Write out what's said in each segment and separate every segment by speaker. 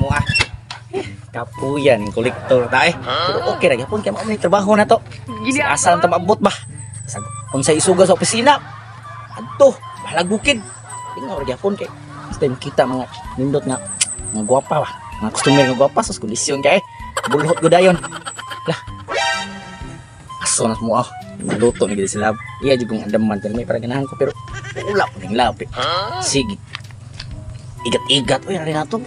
Speaker 1: mo ah. Kapuyan yung kolektor ta eh. Pero okay ra gyapon kay mao ni trabaho na to. Asa lang ta maabot ba? Kung sa isuga sa opisina. Adto, balag bukid. Tingnan ra gyapon kay basta kita mga nindot nga mga gwapa ba. Mga customer nga gwapa sa kondisyon kay bulhot gudayon. Lah. Aso na mo ah. Luto ni gid sila. Iya jud kong andaman pero may para ganahan ko pero wala pa ning lapi. Sige. Igat-igat oy ari nato.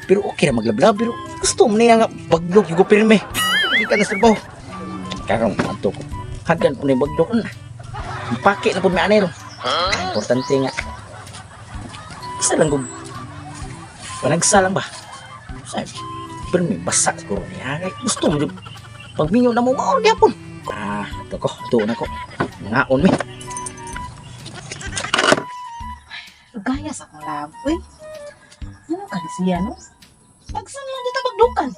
Speaker 1: Pero okay na maglablab pero gusto mo niya nga baglog yung pirme. Hindi ka na trabaho. Karong ato ko. Hagan po na yung baglog na. Pake na po may anero. Importante nga. Isa lang kung panagsa lang ba? Sabi, pirme basa siguro niya. Gusto mo yung pagminyo na mo maon yapon. Ito ko. Ito na ko. Ngaon mi.
Speaker 2: Gaya sa akong lab, uy. Ano ka na siya, no? Pagsan lang dito magdukan.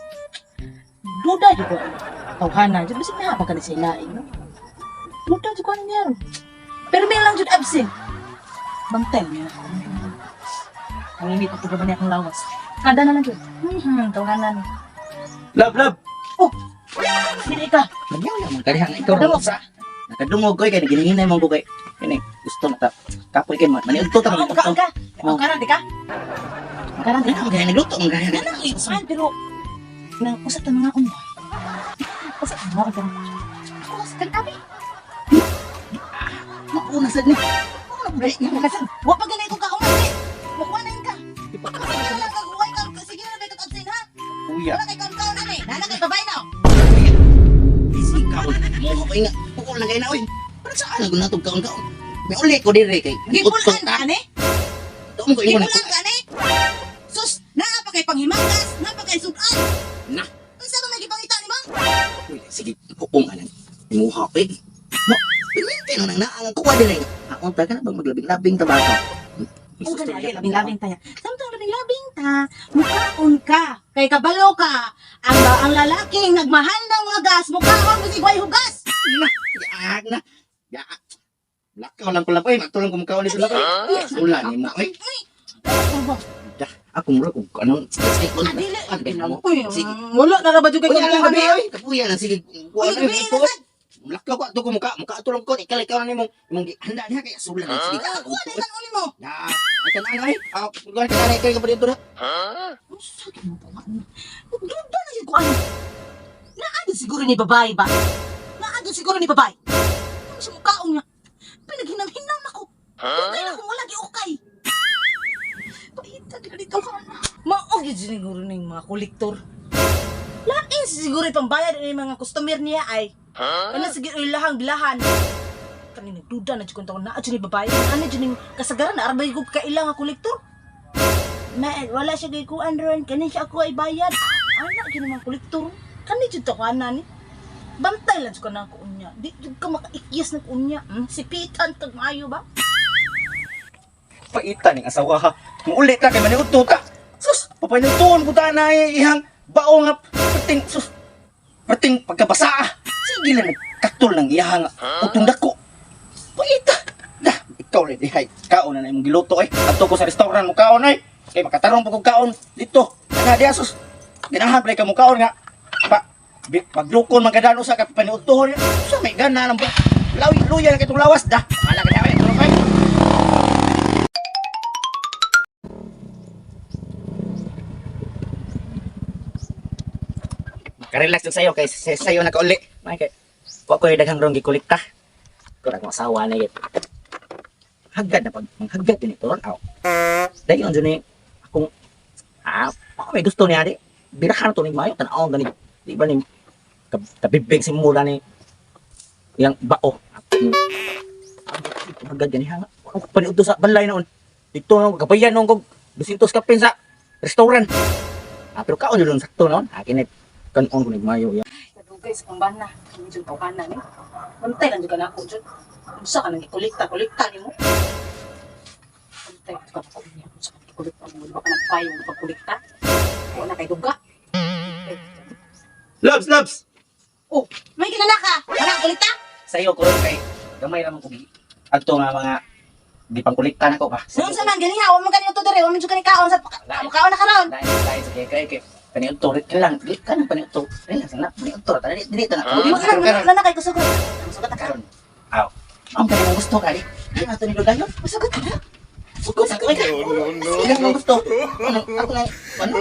Speaker 2: Duda dyan ko. Tawhana dyan. Basta mahaba ka na siya laing, no? Duda dyan ko ano niya. Pero may lang dyan absent. Bantay niya ako. Ang init ito ba niya akong lawas. Kada na lang dyan. Tawhana niya.
Speaker 1: Love!
Speaker 2: Oh! Hindi ka.
Speaker 1: Nagyaw naman karihan ikaw rin sa. Nakadungog ko kaya ginahinay mong ko kay. Kini gusto na ta. Kapoy kay maniudto ta
Speaker 2: Ang ka. Ang karan, di ka? Ang karan, di ka?
Speaker 1: Ang gaya nagluto, ang gaya
Speaker 2: Yan ang iusan, pero usap na mga akong usap na mga akong usap ka kami.
Speaker 1: mauna sad ni.
Speaker 2: Huwag pa ganay kong kauman eh. Makuha na yun ka. Sige lang kaguhay ka. Sige na may kakabsin ha.
Speaker 1: Kuya,
Speaker 2: Wala kay kaon na eh. Nana kay babay na.
Speaker 1: isi kaon. Mo ko nga. Pukol na kay na oy. Para saan ko natog kaon-kaon. May uli ko dire kay.
Speaker 2: Gipulan ka ni?
Speaker 1: Tuom ko ingon.
Speaker 2: Gipulan ka ni? Sus, naa pa kay panghimagas, naa pa kay sudan.
Speaker 1: Na.
Speaker 2: Unsa man nagipangita ni mo?
Speaker 1: Sige, pukong anan. Imuha ko eh. Mo, pinintay nang naang kuha dire. Ako ta ka na bang maglabing-labing tabaka.
Speaker 2: Ang gani ay labing-labing ta. Samtang labing-labing ta, mukhaon ka. Kay kabalo ka. Ang lalaking nagmahal ng mga gas, mukhaon mo si Guay Hugas.
Speaker 1: Yaag na. Yaag. Lakaw lang ko lang. Uy, matulong ko mukhaon nito lang. Ulan ni mo. Uy. Ako mura kung anong statement. Sige.
Speaker 2: Wala na ba juga
Speaker 1: Uy,
Speaker 2: kung
Speaker 1: alam
Speaker 2: ano?
Speaker 1: gabi. Uy, kapuya na. Sige.
Speaker 2: Uy, gabi na.
Speaker 1: Lakaw ko. Ito ko mukha. Mukha tulong ko. Ikaw na ni mong handa niya. Kaya sulan na. Sige.
Speaker 2: Kuha na ikan uli mo.
Speaker 1: Ya. Akan anay. Gawin ka na. Ikaw yung kapatid ito na.
Speaker 2: Sakit mo pa. Duda na yun ko ano. Naagad siguro ni babae ba? Naagad siguro ni babae. Ano sa mukhaon niya? Pinaghinam-hinam ako. Okay na kung wala di okay. Paita ka dito ka na. Maogid siguro ng mga kolektor. Lain siguro pambayad ng mga customer niya ay. Ano siguro ilahang bilahan. Kanina duda na jud ko na adyo ni babae. Ano jud ning kasagaran na arbay ko kailang nga kolektor. Wala siya kay kuan ron. Kani siya ako ay bayad. Anak gyud mga kolektor. Kani jud to kanan ni. Bantay lang ko na ako unya. Di jud ka makaikyas na unya. Sipitan kag maayo ba?
Speaker 1: Paita ning asawa ha. Muulit ka kay maniudto ka. Sus, papanutuon ko ta na ihang bao nga perting sus. Perting pagkabasa. Sige lang nagkatol ng iyang utong dako. Paita. Dah, ikaw rin dihay. Kaon na imong giluto eh. Adto ko sa restaurant mo kaon ay. Kay makatarong pa kog kaon dito. Ana di asus. Ganahan play ka mo kaon nga. Paglukon magkadano sa kapaniudtohon. Sa may gana lang ba. Lawi luya na kitong lawas dah. Ala ka na ay tulong kay. Ka-relax lang sa'yo, kay sa'yo na kauli. May kay, huwag ko yung daghang rong gikolekta. Kung akong asawa na yun. Hagad na pag, hagad yun ito, aw. Dahil yun dyan akong, ako may gusto niya, di. Birahan ito ni Mayo, tanaw, gani. Di ba ni, kabibig si mula ni, yung bao. Hagad yan, hanga. Ako paniuto sa balay noon. Dito, kapayan noon kong, 200 kapin sa restaurant. Pero kaon yun doon sakto noon, akin kanon ko nagmayo ya.
Speaker 2: Kadugay sa pambana. Medyo tawhanan ni. Bantay lang juga na ako dyan. Unsa ka nang ikolekta ni mo? Bantay ka ko niya. Unsa ka ikolekta mo? Baka nagpayong na pagkolekta. Wala kay duga.
Speaker 1: Loves!
Speaker 2: Oh, may kilala ka. Wala kolekta?
Speaker 1: Sa'yo ko rin kay, gamay naman ko. Ato nga mga di pangkuliktan ako ba.
Speaker 2: Noon sa man gani ha, wa man gani uto dire, wa man jud kani kaon sa kaon na karon.
Speaker 1: Dahil sa kay paniud to rit lang, di ka nang paniud to. Relax lang, paniud to. Dili ta na.
Speaker 2: Di man na kay kusugot.
Speaker 1: Sugat na karon. Aw. Ang kaya mo gusto kali. Di na to ni Dodayo.
Speaker 2: Kusugot na.
Speaker 1: Sugot sa kay. Ano mo gusto? Ano? Ako na. Ano?